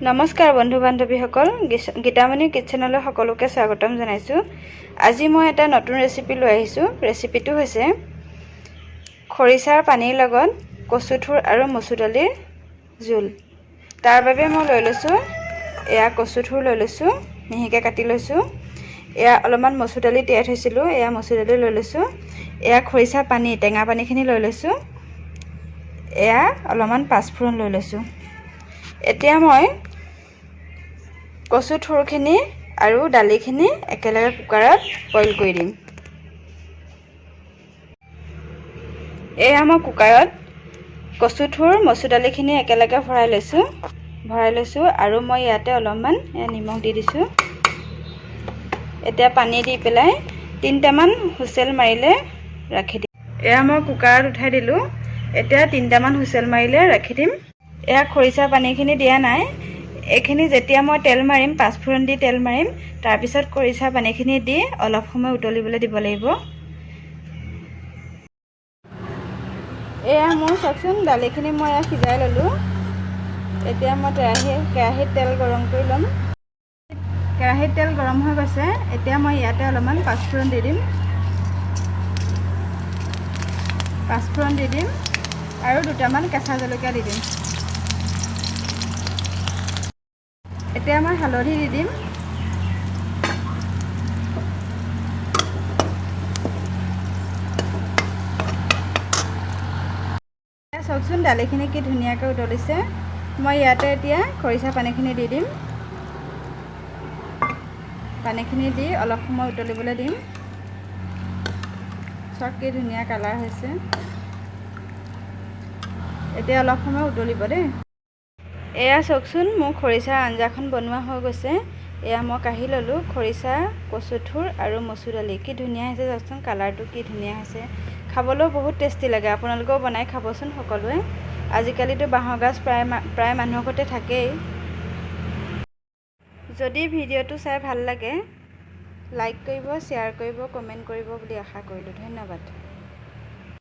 নমস্কাৰ বন্ধু বান্ধৱীসকল, গীতামণি কিচেনলৈ সকলোকে স্বাগতম জনাইছোঁ। আজি মই এটা নতুন ৰেচিপি লৈ আহিছোঁ। ৰেচিপিটো হৈছে খৰিচাৰ পানীৰ লগত কচুথুৰ আৰু মচুৰ দালিৰ জোল। তাৰ বাবে মই লৈ লৈছোঁ এয়া কচুথুৰ লৈ লৈছোঁ, মিহিকৈ কাটি লৈছোঁ। এয়া অলপমান মচুৰ দালি তিয়াই থৈছিলোঁ, এয়া মচুৰ দালি লৈ লৈছোঁ। এয়া খৰিচা পানী, টেঙা পানীখিনি লৈ লৈছোঁ। এয়া অলপমান পাঁচফোৰণ লৈ লৈছোঁ। এতিয়া মই কচু থুৰখিনি আৰু দালিখিনি একেলগে কুকাৰত বইল কৰি দিম। এয়া মই কুকাৰত কচু থুৰ মচুৰ দালিখিনি একেলগে ভৰাই লৈছোঁ আৰু মই ইয়াতে অলপমান নিমখ দি দিছোঁ। এতিয়া পানী দি পেলাই 3টামান হুইচেল মাৰিলে ৰাখি দিম। এয়া মই কুকাৰত উঠাই দিলোঁ। এতিয়া 3টামান হুইচেল মাৰিলে ৰাখি দিম। এয়া খৰিচা পানীখিনি দিয়া নাই। এইখিনি যেতিয়া মই তেল মাৰিম, পাঁচফোৰণ দি তেল মাৰিম, তাৰপিছত খৰিচা পানীখিনি দি অলপ সময় উতলিবলৈ দিব লাগিব। এয়া মোৰ চাওকচোন, দালিখিনি মই সিজাই ল'লোঁ। এতিয়া মই কেৰাহীত তেল গৰম কৰি ল'ম। কেৰাহীত তেল গৰম হৈ গৈছে। এতিয়া মই ইয়াতে অলপমান পাঁচফোৰণ দি দিম। পাঁচফোৰণ দি দিম আৰু 2টামান কেঁচা জলকীয়া দি দিম। এতিয়া মই হালধি দি দিম। চাওকচোন দালিখিনি কি ধুনীয়াকৈ উতলিছে। মই ইয়াতে এতিয়া খৰিচা পানীখিনি দি দিম। পানীখিনি দি অলপ সময় উতলিবলৈ দিম। চাওক কি ধুনীয়া কালাৰ হৈছে। এতিয়া অলপ সময় উতলিব দেই। এয়া চাওকচোন, মোৰ খৰিচা আঞ্জাখন বনোৱা হৈ গৈছে। এয়া মই কাঢ়ি ল'লোঁ। খৰিচা, কচুথুৰ আৰু মচুৰ দালি কি ধুনীয়া হৈছে চাওকচোন, কালাৰটো কি ধুনীয়া হৈছে। খাবলৈও বহুত টেষ্টি লাগে। আপোনালোকেও বনাই খাবচোন সকলোৱে। আজিকালিতো বাঁহৰ গাজ প্ৰায় মানুহৰ ঘৰতে থাকেই। যদি ভিডিঅ'টো চাই ভাল লাগে, লাইক কৰিব, শ্বেয়াৰ কৰিব, কমেণ্ট কৰিব বুলি আশা কৰিলোঁ। ধন্যবাদ।